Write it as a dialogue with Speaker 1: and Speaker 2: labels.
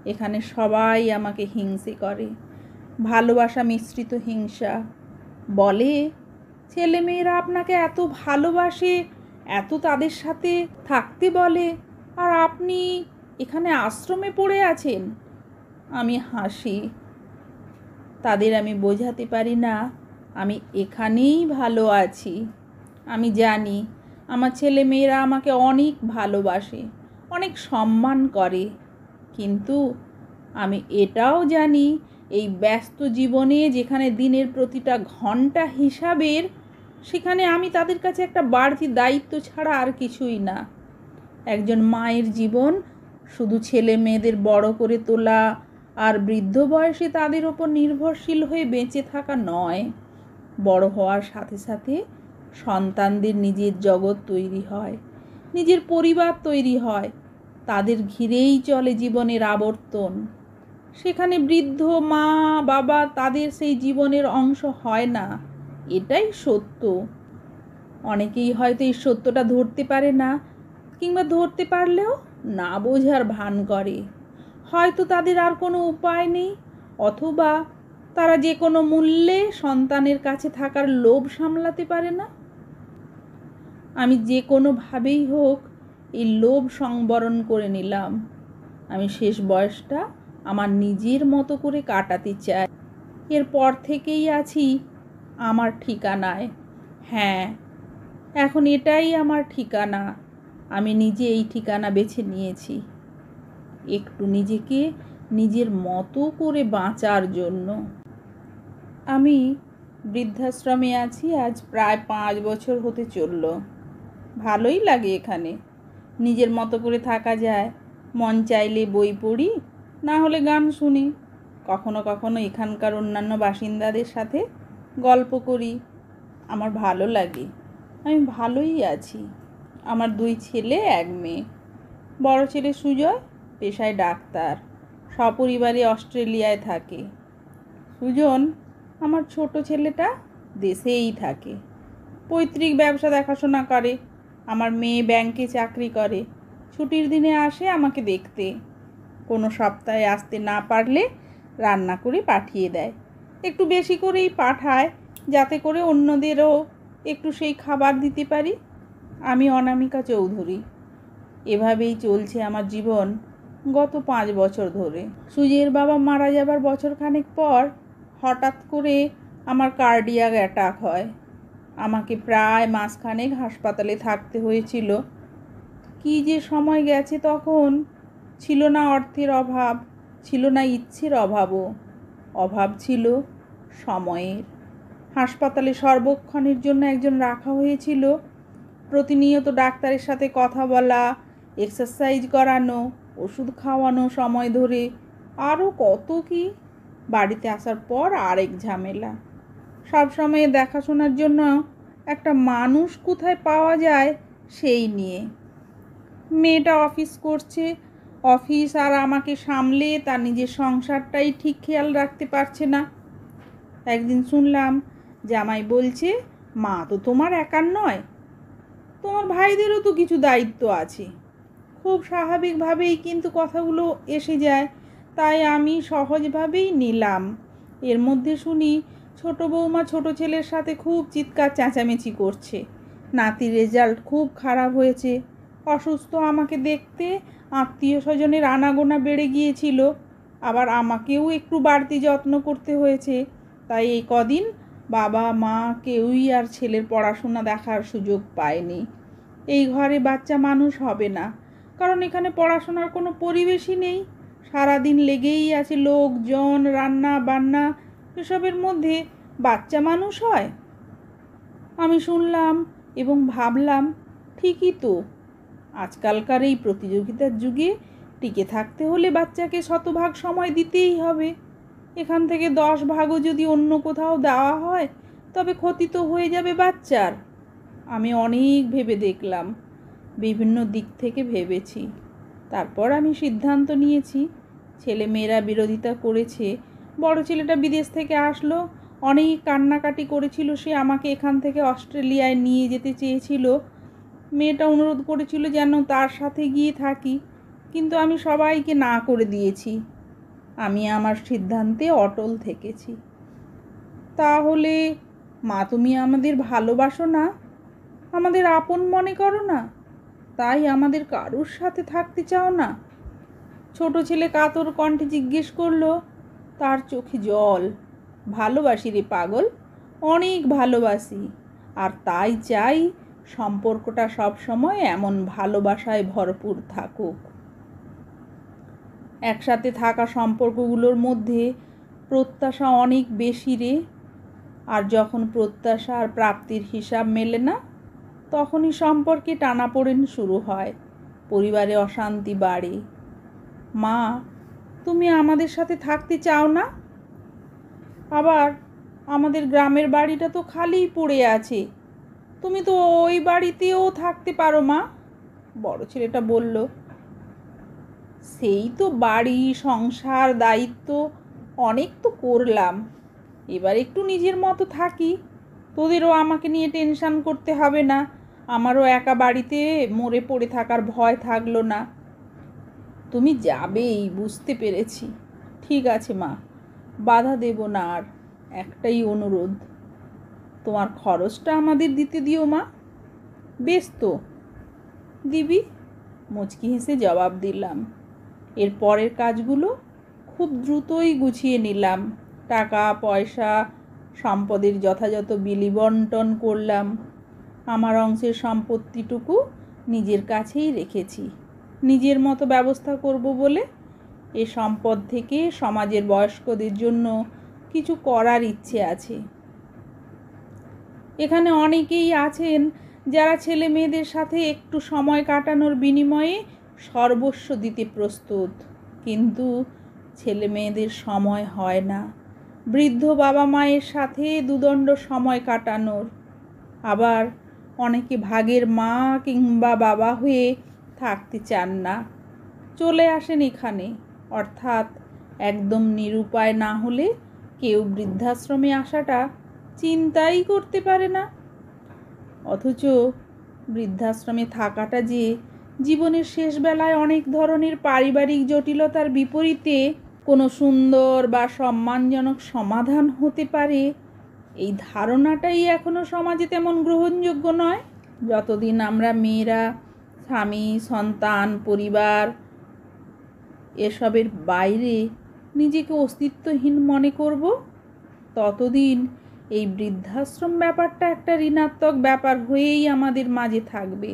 Speaker 1: এখানে সবাই আমাকে হিংসে করে, ভালোবাসা মিশ্রিত হিংসা। বলে, ছেলেমেয়েরা আপনাকে এত ভালোবাসে, এত তাদের সাথে থাকতে বলে, আর আপনি এখানে আশ্রমে পড়ে আছেন। আমি হাসি। তাদের আমি বোঝাতে পারি না আমি এখানেই ভালো আছি। আমি জানি আমার ছেলেমেয়েরা আমাকে অনেক ভালোবাসে, অনেক সম্মান করে, কিন্তু আমি এটাও জানি এই ব্যস্ত জীবনে যেখানে দিনের প্রতিটা ঘন্টা হিসাবের, সেখানে আমি তাদের কাছে একটা বাড়তি দায়িত্ব ছাড়া আর কিছুই না। একজন মায়ের জীবন শুধু ছেলে মেয়েদের বড় করে তোলা আর বৃদ্ধ বয়সে তাদের ওপর নির্ভরশীল হয়ে বেঁচে থাকা নয়। বড় হওয়ার সাথে সাথে সন্তানদের নিজের জগৎ তৈরি হয়, নিজের পরিবার তৈরি হয়, তাদের ঘিরেই চলে জীবনের আবর্তন। সেখানে বৃদ্ধ মা বাবা তাদের সেই জীবনের অংশ হয় না, এটাই সত্য। অনেকেই হয়তো এই সত্যটা ধরতে পারে না, কিংবা ধরতে পারলেও না বোঝার ভান করে। হয়তো তাদের আর কোনো উপায় নেই, অথবা তারা যে কোনো মূল্যে সন্তানের কাছে থাকার লোভ সামলাতে পারে না। আমি যে কোনোভাবেই হোক এই লোভ সংবরণ করে নিলাম। আমি শেষ বয়সটা আমার নিজের মতো করে কাটাতে চাই। এরপর থেকেই আছি আমার ঠিকানায়। হ্যাঁ, এখন এটাই আমার ঠিকানা। আমি নিজে এই ঠিকানা বেছে নিয়েছি, একটু নিজেকে নিজের মতো করে বাঁচার জন্য। আমি বৃদ্ধাশ্রমে আছি আজ প্রায় 5 বছর হতে চলল। ভালোই লাগে এখানে, নিজের মতো করে থাকা যায়। মন চাইলে বই পড়ি, না হলে গান শুনি। কখনো কখনো এখানকার অন্যান্য বাসিন্দাদের সাথে গল্প করি। আমার ভালো লাগে, আমি ভালোই আছি। আমার 2 ছেলে 1 মেয়ে। বড় ছেলে সুজয় পেশায় ডাক্তার, সপরিবারে অস্ট্রেলিয়ায় থাকে। সুজন, আমার ছোট ছেলেটা, দেশেই থাকে, পৈতৃক ব্যবসা দেখাশোনা করে। আমার মেয়ে ব্যাংকে চাকরি করে, ছুটির দিনে আসে আমাকে দেখতে। কোনো সপ্তাহে আসতে না পারলে রান্না করে পাঠিয়ে দেয়, একটু বেশি করেই পাঠায়, যাতে করে অন্যদেরও একটু সেই খাবার দিতে পারি। আমি অনামিকা চৌধুরী। এভাবেই চলছে আমার জীবন গত 5 বছর ধরে। সুজের বাবা মারা যাবার বছরখানেক পর হঠাৎ করে আমার কার্ডিয়াক অ্যাটাক হয়। আমাকে প্রায় মাসখানেক হাসপাতালে থাকতে হয়েছিল। কী যে সময় গেছে, তখন ছিল না অর্থের অভাব, ছিল না ইচ্ছের অভাবও, অভাব ছিল সময়ের। হাসপাতালে সর্বক্ষণের জন্য একজন রাখা হয়েছিল, প্রতিনিয়ত ডাক্তারের সাথে কথা বলা, এক্সারসাইজ করানো, ওষুধ খাওয়ানো সময় ধরে, আরও কত কি। বাড়িতে আসার পর আরেক ঝামেলা, সব সময় দেখাশোনার জন্য একটা মানুষ কোথায় পাওয়া যায় সেই নিয়ে। মেয়েটা অফিস করছে, অফিস আর আমাকে সামলে তার নিজের সংসারটাই ঠিক খেয়াল রাখতে পারছে না। একদিন শুনলাম জামাই বলছে, মা তো তোমার একার নয়, তোমার ভাইদেরও তো কিছু দায়িত্ব আছে। খুব স্বাভাবিকভাবেই কিন্তু কথাগুলো এসে যায়, তাই আমি সহজভাবেই নিলাম। এর মধ্যে শুনি ছোট বৌমা ছোট ছেলের সাথে খুব চিৎকার চেঁচামেচি করছে, নাতির রেজাল্ট খুব খারাপ হয়েছে, অসুস্থ আমাকে দেখতে আত্মীয় স্বজনের আনাগোনা বেড়ে গিয়েছিল, আবার আমাকেও একটু বাড়তি যত্ন করতে হয়েছে। তাই এই কদিন বাবা মা কেউই আর ছেলের পড়াশোনা দেখার সুযোগ পায়নি। এই ঘরে বাচ্চা মানুষ হবে না, কারণ এখানে পড়াশোনার কোনো পরিবেশই নেই। সারাদিন লেগেই আছে লোকজন, রান্না বান্না, এসবের মধ্যে বাচ্চা মানুষ হয়? আমি শুনলাম এবং ভাবলাম, ঠিকই তো। আজকালকার এই প্রতিযোগিতার যুগে টিকে থাকতে হলে বাচ্চাকে শতভাগ সময় দিতেই হবে। এখান থেকে 10 ভাগও যদি অন্য কোথাও দেওয়া হয়, তবে ক্ষতি তো হয়ে যাবে বাচ্চার। আমি অনেক ভেবে দেখলাম, বিভিন্ন দিক থেকে ভেবেছি, তারপর আমি সিদ্ধান্ত নিয়েছি। ছেলে মেয়েরা বিরোধিতা করেছে। বড় ছেলেটা বিদেশ থেকে আসলো, অনেক কান্নাকাটি করেছিল, সে আমাকে এখান থেকে অস্ট্রেলিয়ায় নিয়ে যেতে চেয়েছিল। মেয়েটা অনুরোধ করেছিল যেন তার সাথে গিয়ে থাকি, কিন্তু আমি সবাইকে না করে দিয়েছি। আমি আমার সিদ্ধান্তে অটল থেকেছি। তাহলে মা, তুমি আমাদের ভালোবাসো না, আমাদের আপন মনে করো না, তাই আমাদের কারুর সাথে থাকতে চাও না? ছোট ছেলে কাতর কণ্ঠে জিজ্ঞেস করলো। তার চোখে জল। ভালোবাসি রে পাগল, অনেক ভালোবাসি। আর তাই চাই সম্পর্কটা সবসময় এমন ভালোবাসায় ভরপুর থাকুক। একসাথে থাকা সম্পর্কগুলোর মধ্যে প্রত্যাশা অনেক বেশি রে। আর যখন প্রত্যাশা আর প্রাপ্তির হিসাব মেলে না, তখনই সম্পর্কে টানাপোড়েন শুরু হয়, পরিবারে অশান্তি বাড়ে। মা, তুমি আমাদের সাথে থাকতে চাও না? আবার আমাদের গ্রামের বাড়িটা তো খালিই পড়ে আছে, তুমি তো ওই বাড়িতেও থাকতে পারো মা। বড় ছেলেটা বলল, সেই তো বাড়ি সংসার দায়িত্ব অনেক তো করলাম, এবার একটু নিজের মতো থাকি, তোদেরও আমাকে নিয়ে টেনশন করতে হবে না, আমারও একা বাড়িতে মরে পড়ে থাকার ভয় থাকলো না। তুমি যাবেই বুঝতে পেরেছি। ঠিক আছে মা, বাধা দেব না। আর একটাই অনুরোধ, তোমার খরচটা আমাদের দিতে দিও মা। বেশ তো, দিবি, মুচকি হেসে জবাব দিলাম। এর পরের কাজগুলো খুব দ্রুতই গুছিয়ে নিলাম। টাকা পয়সা সম্পদের যথাযথ বিলি বন্টন করলাম। আমার অংশের সম্পত্তিটুকু নিজের কাছেই রেখেছি। নিজের মতো ব্যবস্থা করব বলে এ সম্পদ থেকে সমাজের বয়স্কদের জন্য কিছু করার ইচ্ছে আছে। এখানে অনেকেই আছেন যারা ছেলে মেয়েদের সাথে একটু সময় কাটানোর বিনিময়ে সর্বস্ব দিতে প্রস্তুত, কিন্তু ছেলে মেয়েদের সময় হয় না বৃদ্ধ বাবা মায়ের সাথে দুদণ্ড সময় কাটানোর। আবার অনেকে ভাগের মা কিংবা বাবা হয়ে থাকতে চান না, চলে আসেন এখানে। অর্থাৎ একদম নিরুপায় না হলে কেউ বৃদ্ধাশ্রমে আসাটা চিন্তাই করতে পারে না। অথচ বৃদ্ধাশ্রমে থাকাটা যে জীবনের শেষ বেলায় অনেক ধরনের পারিবারিক জটিলতার বিপরীতে কোনো সুন্দর বা সম্মানজনক সমাধান হতে পারে, এই ধারণাটাই এখনো সমাজে তেমন গ্রহণযোগ্য নয়। যতদিন আমরা মেয়েরা স্বামী সন্তান পরিবার এসবের বাইরে নিজেকে অস্তিত্বহীন মনে করব, ততদিন এই বৃদ্ধাশ্রম ব্যাপারটা একটা ঋণাত্মক ব্যাপার হয়েই আমাদের মাঝে থাকবে।